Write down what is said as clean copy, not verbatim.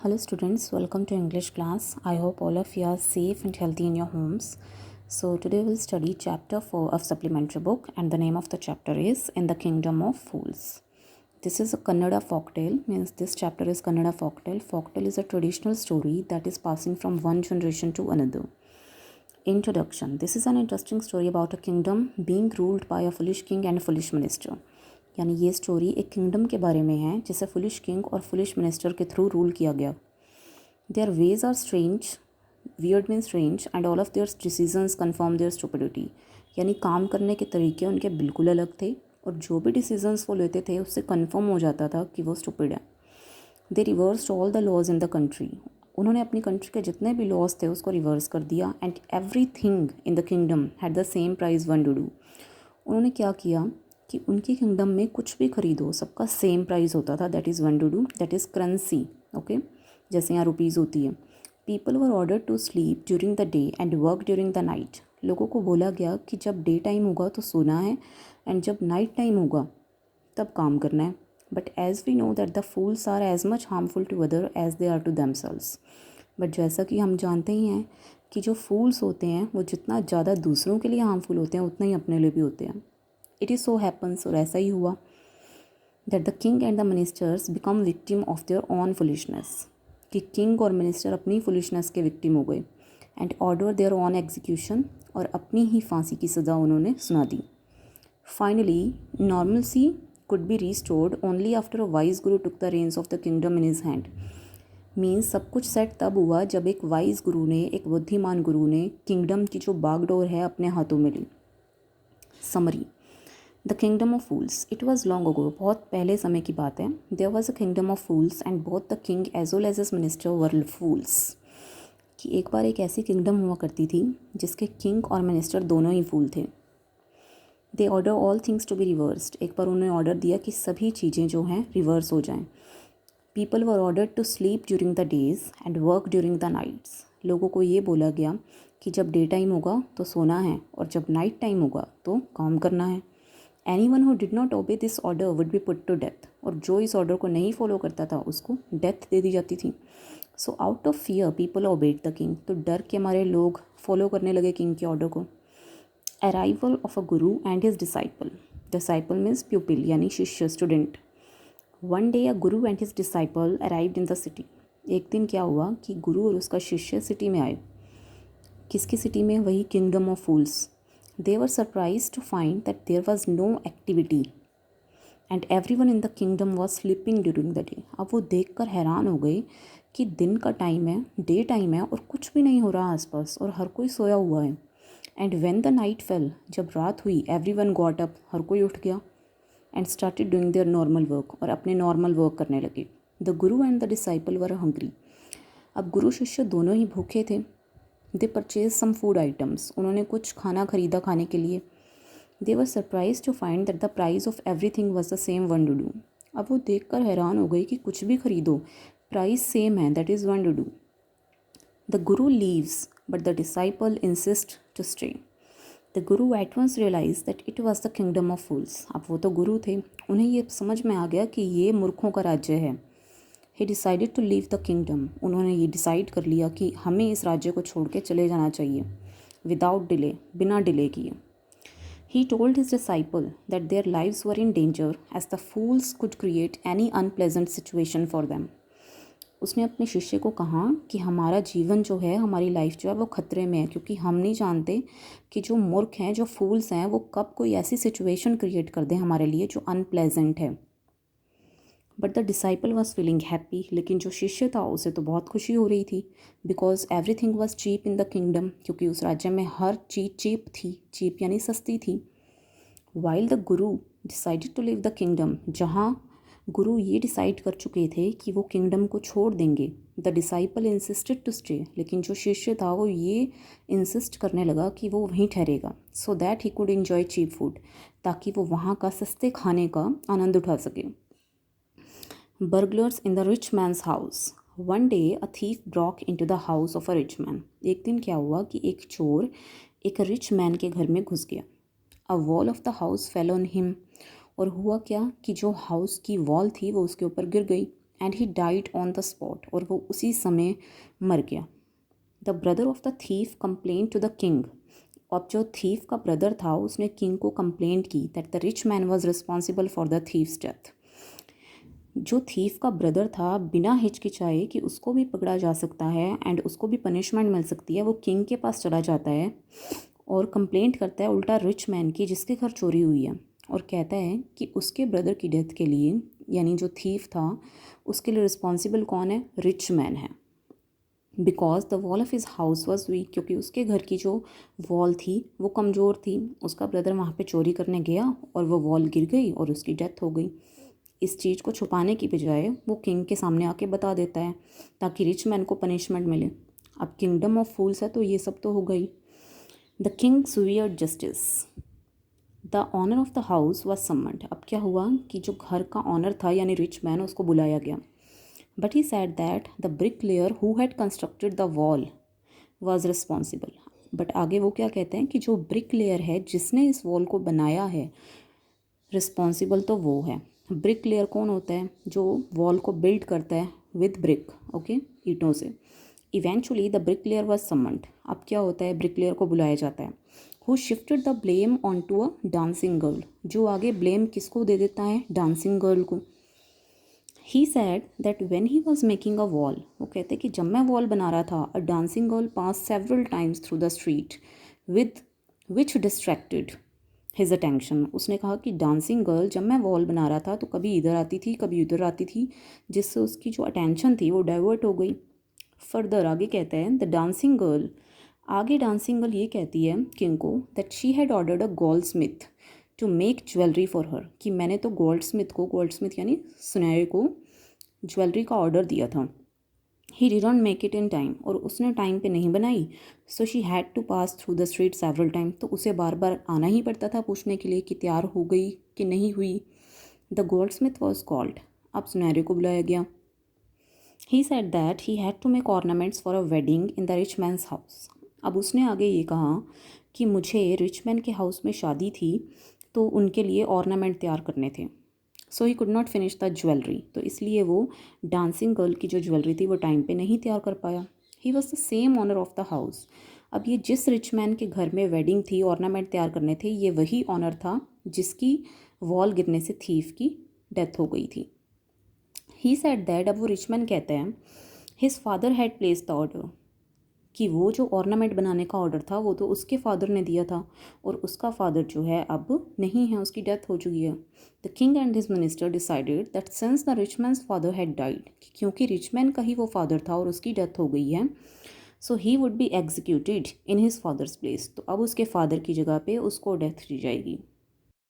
Hello students, welcome to English class. I hope all of you are safe and healthy in your homes. So today we'll study chapter 4 of supplementary book, and the name of the chapter is In the Kingdom of Fools. This is a Kannada folktale, means this chapter is Kannada folktale. Folktale is a traditional story that is passing from one generation to another. Introduction. This is an interesting story about a kingdom being ruled by a foolish king and a foolish minister. यानी ये story एक kingdom के बारे में है जिसे foolish king और foolish minister के थ्रू रूल किया गया. Their ways are strange, weird mean strange, and all of their decisions confirm their stupidity. यानी काम करने के तरीके उनके बिल्कुल अलग थे और जो भी डिसीजंस वो लेते थे उससे कन्फर्म हो जाता था कि वो स्टुपिड है. They reversed all the laws in the country. उन्होंने अपनी कंट्री के जितने भी लॉज थे उसको रिवर्स कर दिया. And every thing in the kingdom had the same price one to do. उन्होंने क्या किया कि उनकी किंगडम में कुछ भी खरीदो सबका सेम प्राइस होता था. That is one to do, that is currency. Okay, जैसे यहाँ रुपीज़ होती है. People were order to sleep during the day and work during the night. लोगों को बोला गया कि जब डे टाइम होगा तो सोना है एंड जब नाइट टाइम होगा तब काम करना है. But as we know that the fools are as much harmful to other as they are to themselves. But जैसा कि हम जानते ही हैं कि जो फूल्स होते हैं वो जितना ज़्यादा दूसरों के लिए हार्मफुल होते हैं उतना ही अपने लिए भी होते हैं. इट इज़ सो हैपन्स, और ऐसा ही हुआ, that the king and the ministers become victim of their own foolishness. कि किंग और मिनिस्टर अपनी फुलिशनेस के विक्टिम हो गए and order their own execution, और अपनी ही फांसी की सज़ा उन्होंने सुना दी. Finally normalcy could be restored only after a wise guru took the reins of the kingdom in his hand. Means सब कुछ सेट तब हुआ जब एक वाइज गुरु ने, एक बुद्धिमान गुरु ने किंगडम की जो बागडोर है अपने हाथों में ली. Summary. The kingdom of fools. It was long ago. बहुत पहले समय की बात है. There was a kingdom of fools and both the king as well as his minister were fools. कि एक बार एक ऐसी किंगडम हुआ करती थी जिसके किंग और मिनिस्टर दोनों ही फूल थे. They order all things to be reversed. एक बार उन्होंने ऑर्डर दिया कि सभी चीज़ें जो हैं रिवर्स हो जाएं. People were order to sleep during the days and work during the nights. लोगों को ये बोला गया कि जब डे टाइम होगा तो सोना है और जब नाइट टाइम होगा तो काम करना है. Anyone who did not obey this order would be put to death. और जो इस ऑर्डर को नहीं फॉलो करता था उसको डेथ दे दी जाती थी. So out of fear people obeyed the king. तो डर के मारे लोग फॉलो करने लगे किंग के ऑर्डर को. Arrival of a Guru and his disciple. Disciple means प्यूपिल, यानी शिष्य, student. One day a Guru and his disciple arrived in the city. एक दिन क्या हुआ कि गुरु और उसका शिष्य सिटी में आए. किसकी सिटी में? वही kingdom of fools. They were surprised to find that there was no activity and everyone in the kingdom was sleeping during the day. अब वो देखकर हैरान हो गए कि दिन का टाइम है, डे टाइम है और कुछ भी नहीं हो रहा आसपास और हर कोई सोया हुआ है. And when the night fail, जब रात हुई, एवरीवन गॉट अप, हर कोई उठ गया and started doing their normal work, और अपने नॉर्मल वर्क करने लगे. The guru and the disciple were hungry. अब गुरु शिष्य दोनों ही भूखे थे. They purchase some food items. उन्होंने कुछ खाना खरीदा खाने के लिए. They were surprise to find that the price of everything was the same one to do. अब वो देख कर हैरान हो गई कि कुछ भी खरीदो प्राइस सेम है, that is one to do. The guru leaves but the disciple insist to stay. The guru at once realize that it was the kingdom of fools. अब वो तो गुरु थे, उन्हें ये समझ में आ गया कि ये मूर्खों का राज्य है. He decided to leave the kingdom. उन्होंने ये डिसाइड कर लिया कि हमें इस राज्य को छोड़ के चले जाना चाहिए विदाउट डिले, बिना डिले किए. He told his disciple that their lives were in danger as the fools could create any unpleasant situation for them. उसने अपने शिष्य को कहा कि हमारा जीवन जो है, हमारी लाइफ जो है वो खतरे में है, क्योंकि हम नहीं जानते कि जो मूर्ख हैं, जो फूल्स हैं, वो कब कोई ऐसी सिचुएशन क्रिएट कर दें हमारे लिए जो अनप्लेजेंट है. But the disciple was feeling happy. लेकिन जो शिष्य था उसे तो बहुत खुशी हो रही थी, because everything was cheap in the kingdom. क्योंकि उस राज्य में हर चीज़ चीप थी. चीप यानी सस्ती थी. While the guru decided to leave the kingdom. जहाँ गुरु ये डिसाइड कर चुके थे कि वो किंगडम को छोड़ देंगे, the disciple insisted to stay. लेकिन जो शिष्य था वो ये इंसिस्ट करने लगा कि वो वहीं ठहरेगा, so that he could enjoy cheap food, ताकि वो वहाँ का सस्ते खाने का आनंद उठा सके. Burglars in the rich man's house. One day a thief broke into the house of a rich man. एक दिन क्या हुआ कि एक चोर एक रिच मैन के घर में घुस गया. A wall of the house fell on him. और हुआ क्या कि जो हाउस की वॉल थी वो उसके ऊपर गिर गई. And he died on the spot, और वो उसी समय मर गया। The brother of the thief complain to the king, अब जो थीफ का ब्रदर था उसने किंग को कंप्लेंट की that the rich man was responsible for the thieves death. जो थीफ का ब्रदर था बिना हिचकिचाए कि उसको भी पकड़ा जा सकता है एंड उसको भी पनिशमेंट मिल सकती है, वो किंग के पास चला जाता है और कंप्लेंट करता है उल्टा रिच मैन की जिसके घर चोरी हुई है, और कहता है कि उसके ब्रदर की डेथ के लिए, यानी जो थीफ था उसके लिए रिस्पॉन्सिबल कौन है, रिच मैन है। Because the wall of his house was weak, क्योंकि उसके घर की जो वॉल थी वो कमज़ोर थी। उसका ब्रदर वहाँ पे चोरी करने गया और वो वॉल गिर गई और उसकी डेथ हो गई। इस चीज़ को छुपाने की बजाय वो किंग के सामने आके बता देता है ताकि रिच मैन को पनिशमेंट मिले। अब किंगडम ऑफ फूल्स है तो ये सब तो हो गई। The king sweared justice, the honour of the house was summoned. अब क्या हुआ कि जो घर का ऑनर था यानी रिच मैन, उसको बुलाया गया। But he said that the brick layer who had constructed the wall was responsible. But आगे वो क्या कहते हैं कि जो ब्रिक लेयर है जिसने इस वॉल को बनाया है, रिस्पॉन्सिबल तो वो है। ब्रिक लेयर कौन होता है, जो वॉल को बिल्ड करता है विद ब्रिक, ओके, ईंटों से। Eventually the brick layer was summoned. अब क्या होता है, ब्रिक लेयर को बुलाया जाता है। Who shifted the blame on to a dancing girl, जो आगे ब्लेम किसको दे देता है, डांसिंग गर्ल को। He said that when he was making a wall, वो कहते कि जब मैं वॉल बना रहा था, a dancing girl pass several times through the street with which distracted his attention. उसने कहा कि डांसिंग गर्ल जब मैं वॉल बना रहा था तो कभी इधर आती थी कभी उधर आती थी, जिससे उसकी जो अटेंशन थी वो डाइवर्ट हो गई। फर्दर आगे कहते हैं द डांसिंग गर्ल, आगे डांसिंग गर्ल ये कहती है किंग को that she had ordered a goldsmith to make jewellery for her, कि मैंने तो गोल्ड स्मिथ यानी सुनहरे को ज्वेलरी का ऑर्डर दिया था। He didn't make it in time, और उसने टाइम पे नहीं बनाई। So she had to pass through the street several time, तो उसे बार बार आना ही पड़ता था पूछने के लिए कि तैयार हो गई कि नहीं हुई। The goldsmith was called, अब सुनहरे को बुलाया गया। He said that he had to make ornaments for a wedding in the rich man's house. अब उसने आगे ये कहा कि मुझे रिच मैन के हाउस में शादी थी तो उनके लिए ऑर्नामेंट तैयार करने थे। So he could not finish the jewellery, तो इसलिए वो डांसिंग गर्ल की जो ज्वेलरी थी वो टाइम पे नहीं तैयार कर पाया। He was the same owner of the house, अब ये जिस रिच मैन के घर में वेडिंग थी, ऑर्नामेंट तैयार करने थे, ये वही ऑनर था जिसकी वॉल गिरने से थीफ की डेथ हो गई थी। ही सेड दैट, अब वो रिच मैन कहते हैं his father had place the order, कि वो जो ऑर्नामेंट बनाने का ऑर्डर था वो तो उसके फादर ने दिया था और उसका फादर जो है अब नहीं है, उसकी डेथ हो चुकी है। The king and his minister decided that since the rich mains father had died, क्योंकि रिच मैन का ही वो फादर था और उसकी डेथ हो गई है, so he would be executed in his father's place, तो अब उसके फादर की जगह पे उसको डेथ दी जाएगी।